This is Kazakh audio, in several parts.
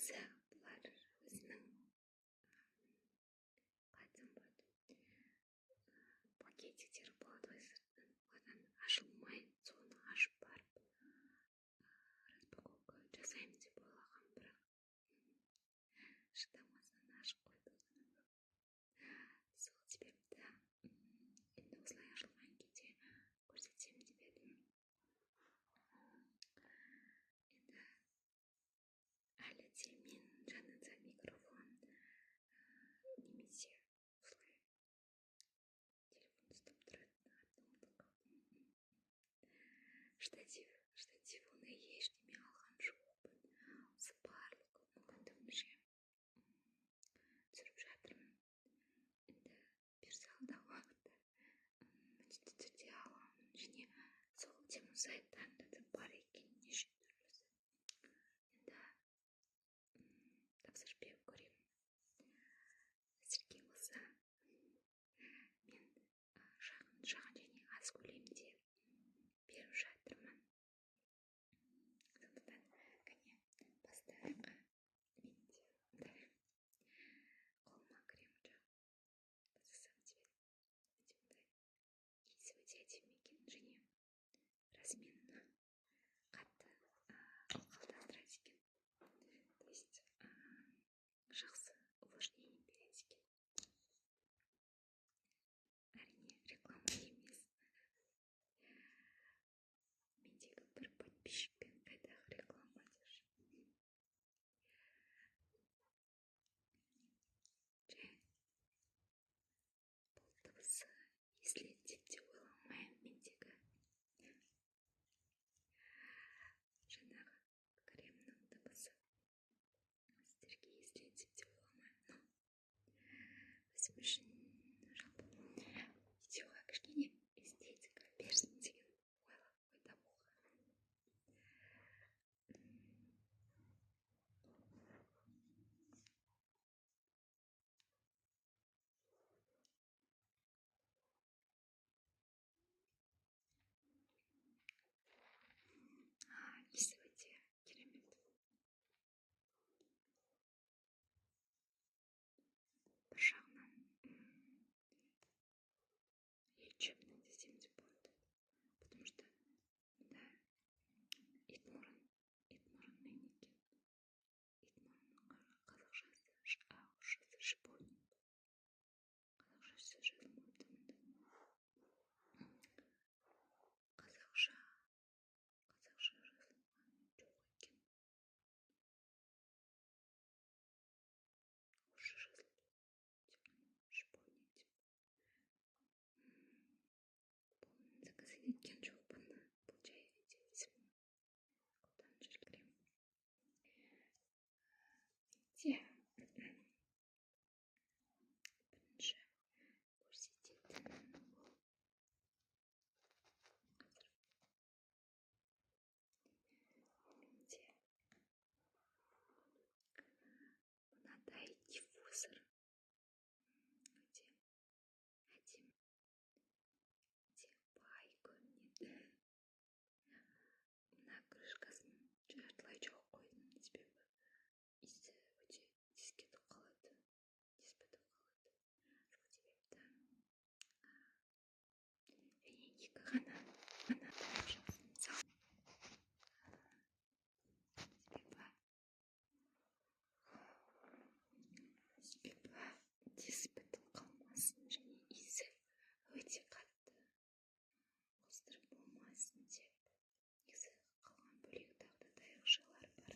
негізі бұлар өзінің қалай пакетиктері болады ғой сырттан, одан ашылмай, соны ашып барып распаковка жасаймын деп ойлаған, бірақ шыдамастан ашып қойды. Сол себепті енді осылай ашылған кезде көрсетсем деп едім. Енді әлі де мен жанында микрофон немесе осылай телефон ұстап тұратын артымда штатив оны ештеме алған жоқпын. Осы барлық мүмкіндігімше түсіріп жатырмын. Енді бұйырса алдағы уақытта міндетті түрде аламын, және сол тема сайттарында да бар екен неше түрлісі. Енді тапсырыс беріп көремін. Әзірге осы мен шағын және аз көлемде беріп жатырмын. Сондықтан кәне бастайық. Менде қолыма крем жасасам деп едім. Иісі өте әдемі екен және размерін қатты ылғалдандырады екен. То есть жақсы увлажнение береді екен. Әрине реклама емес. Мендегі бір подписчикпен қайдағы реклама деші. Жай бұл дыбысы естіледі деп те ойламаймын. Мендегі жаңағы кремнің дыбысы сіздерге естіледі деп те ойламаймын. Өзім үшін жалпы видеоға кішкене эстетика берсін деген ойда болған. Иісі өте керемет. Бір жағынан лечебный десем де болады. Потому что мында итмұрынмен екен. Итмұрынның қазақшасы ағылшыншасы шиповник. Қазақшасы жазылмапты мында. Қазақша жазылған жоқ екен. Орысша жазылды. Шиповник деп. Бұл заказать еткен жоқпын. Бұл жай видео қолданып жүр крем. Бірінші көрсететінім ол қазір менде мынадай диффузор. Өте әдемі, өте бай көрінеді. Мына крышкасын жартылай жауып қойдым, себебі иісі өте тез кетіп қалады. Сол себепті және екі ғана тарап жасын салдым. Себебі тез бітіп қалмасын және иісі өте қатты қоздырып болмасын деп. Негізі қалған бөлек тағы да таяқшалар бар.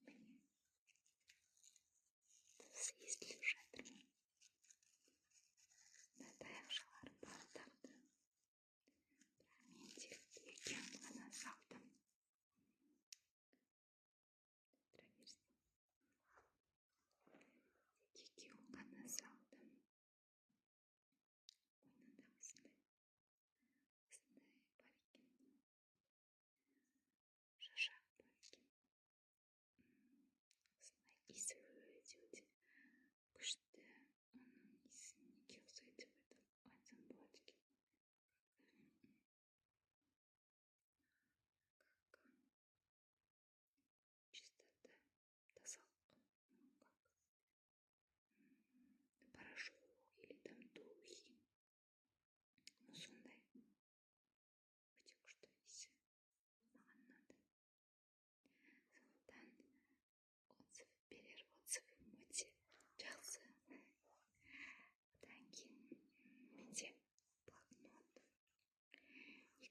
Міне дыбысы естіліп жатыр ма? Мына таяқшалар бар тағы да. Мен тек екеуін ғана салдым. Екеуін ғана салдым. Ойнында осындай бар екен. Шашақ бар екен. Осындай иісі өте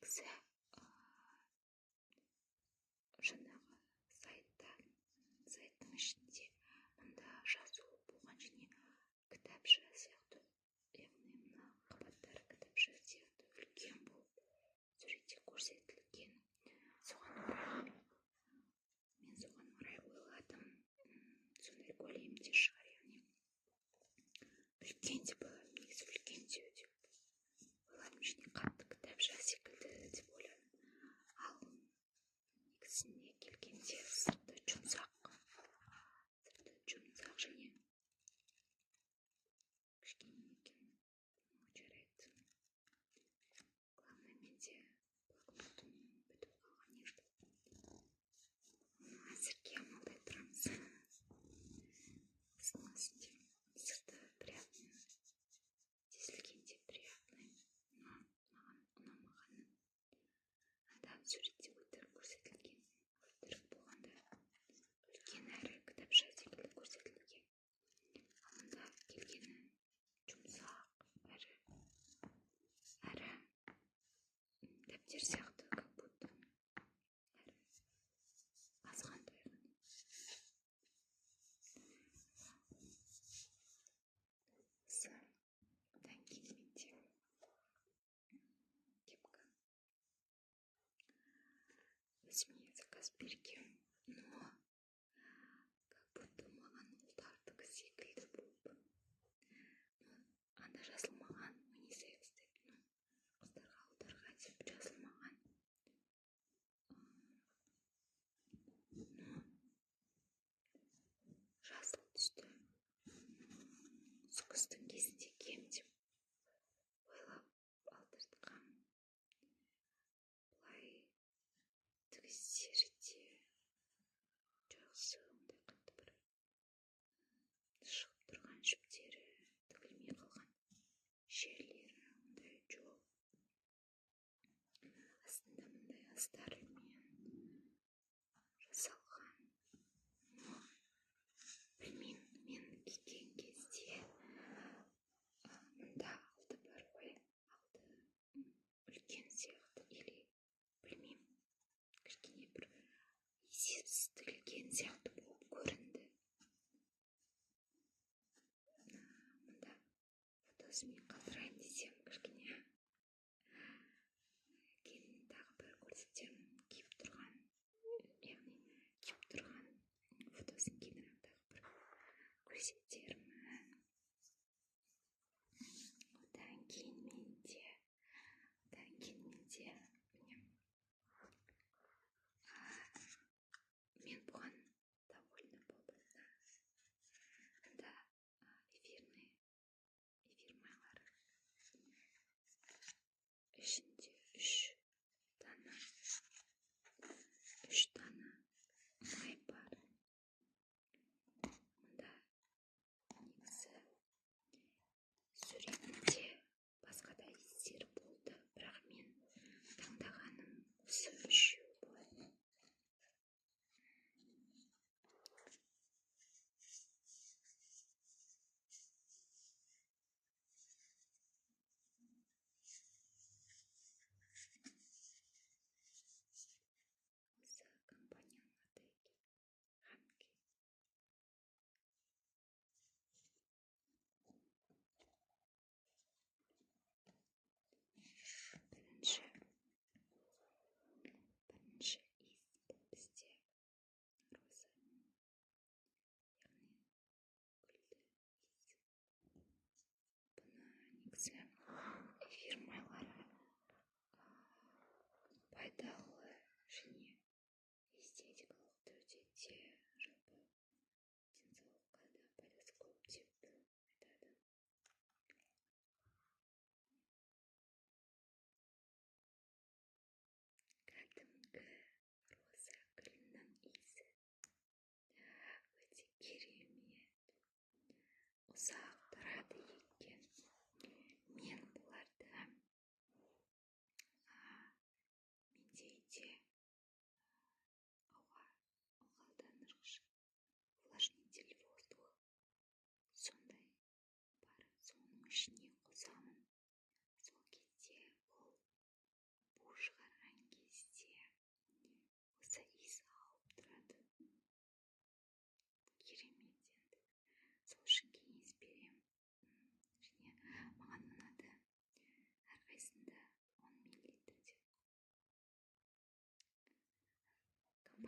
негізі жаңағы сайттың ішінде мында жазу болған және кітапша сияқты, яғни мына қабаттары кітапша сияқты үлкен болып суретте көрсетілген. Мен соған орай ойладым, сондай көлемде шығар, яғни үлкен деп ойладым, негізі үлкендеу деп ойладым, және қатты кітапша секілді деп ойладым. Ал негізіне келгенде сырты жұмсақ және кішкене екен. Жарайды. Главное, менде блокнотым бітіп қалған еді. Әзірге амалдай тұрамыз. Сырты приятный, тесілгенде приятный, но маған ұнамаған. Суретте өтірік көрсетілген, өтірік болғанда үлкен әрі кітапша секілді көрсетілген. Мұнда келгені жұмсақ әрі дәптер сияқты, как будто әрі азғантай. Одан кейін менде кепка. Өзіме заказ берген, но как будто маған ұлдардікі секілді болып, анда жазылмаған унисекс деп, қыздарға ұлдарға деп жазылмаған. Жасыл түсті. Қыстың кезінде кием деп ойлап алдыртқам. Бұлай тігістері де жақсы, ондай қатты бір шығып тұрған жіптері, тігілмей қалған жерлері ондай жоқ. Астында мұндай астарымен жасалған. Білмеймін, мен киген кезде мұнда алды бар ғой, алды үлкен сияқты, или білмеймін, кішкене бір есепсіз тігілген сияқты болып көрінді. Мұнда фотосымен қалдырайын десем, кішкене кейін тағы бір көрсетсем, киіп тұрған фотосын кейінірек тағы бір көрсетермін. Одан кейін менде мен бұған довольна болдым. Мұнда эфир майлары. Ішінде 3 дана май бар. Мұнда негізі суретінде басқа да иістер болды, бірақ мен таңдағаным осы 3-еу болды. Осы компанияның аты екен Ханки. Бірінші иіс бізде роза, яғни гүлді иіс. Бұны негізі эфир майлары пайдалы және эстетикалық түрде де, жалпы денсаулыққа да пайдасы көп деп айтады. Кәдімгі роза гүлінің иісі өте керемет, ұзақ тұрады екен. Мен бұларды менде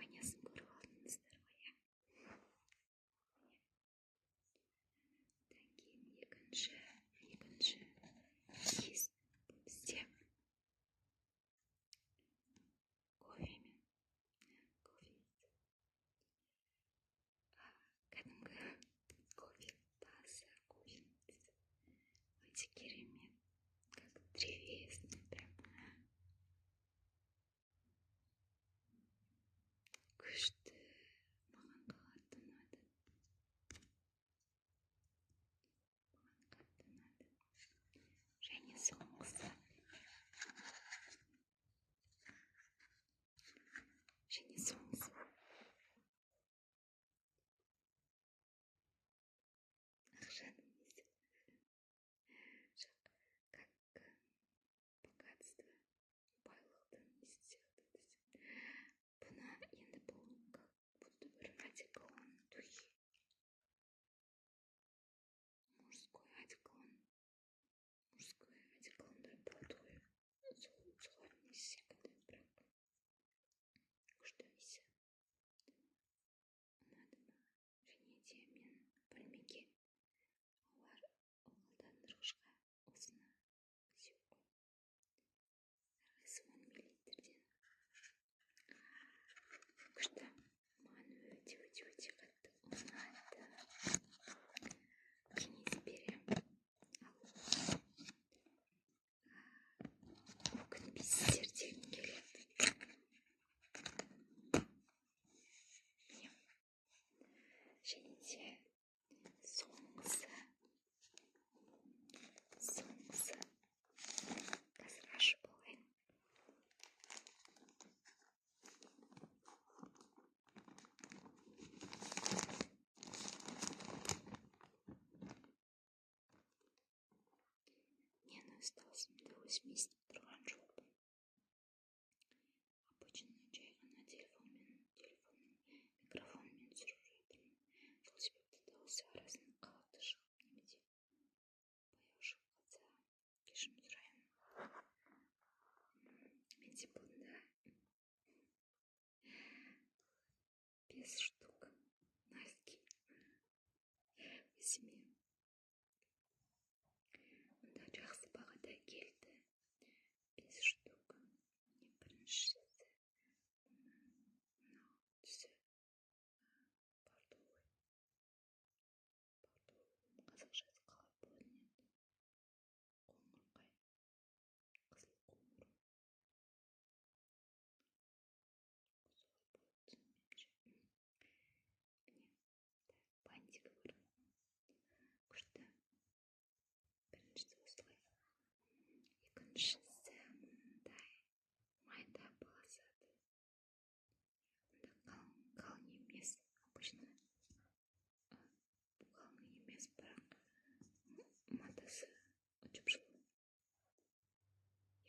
Бейнесін көріп алдыңыздар ғой, иә. Одан кейін екінші кез бізде кофемен. Кәдімгі кофе, таза кофе. Өте керемет, как древесный, прям күшті, маған қатты ұнады. Және соңғысы ақшаның несі, жоқ, как богатство, байлықтың несі сияқты десем. Бұны енді бұл как будто бір одеколон, духи, мужской одеколондар болады ғой, солардың несі секілді, бірақ күшті иісі ұнады маған. Және де мен бөлмеге ылғалдандырғышқа осыны сеуіп қойдым. Әрқайсысы 10 миллилитрден. Күшті, маған өте қатты ұнады. Кеңес беремін. Көнбейсіздер дегім келеді. Және де соңғысы қазір ашып алайын. Мен өз даусымды өзім естіп тұрған жоқпын. Обычно жай ғана микрофонмен түсіріп жатырмын. Сол себепті дауысы арасында қалады шығып, немесе баяу шығып қалса кешірім сұраймын. Менде бұнда 5 штук носки өзіме. Мұнда жақсы бағада келді. 5 штук. Біріншісі мынау түсі бордовый. Қазақшасы қалай болатын еді? Қоңырқай, қызыл қоңыр. Солай болады меніңше. Міне, бантигі бар. Күшті. Біріншісі осылай. Екіншісі мұндай майда полосаты. Мұнда қалың емес, обычно қалың емес, бірақ матасы өте жылы.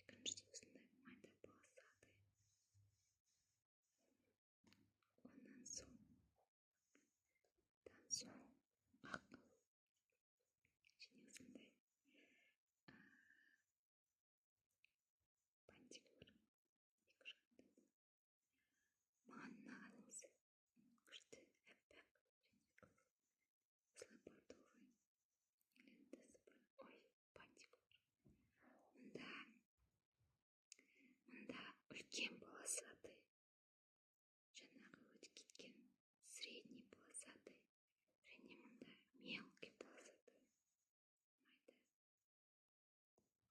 Екіншісі осындай майда полосаты. Ондан соң ақ. Және осындай бантик бар. Екі жақта. Маған ұнаған осы күшті, әппақ және қызыл. Осылай бордовый лентасы бар. Ой, бантик бар. Мұнда үлкен полосатый, жаңағы өтіп кеткен средний полосатый, және мұнда мелкий полосатый. Майда.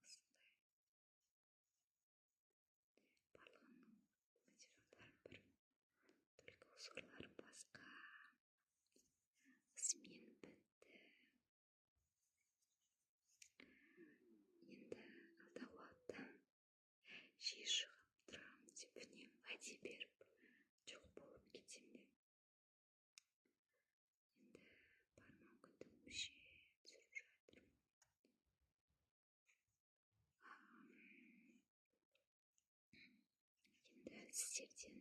Осындай. Барлығының материалдары бір, только узорлары басқа. Осымен бітті. Енді алдағы уақытта жиі шығып тұрамын деп не уәде беріп жоқ болып кетсем де. Енді бар мүмкіндігімше түсіріп жатырмын. Енді сіздерден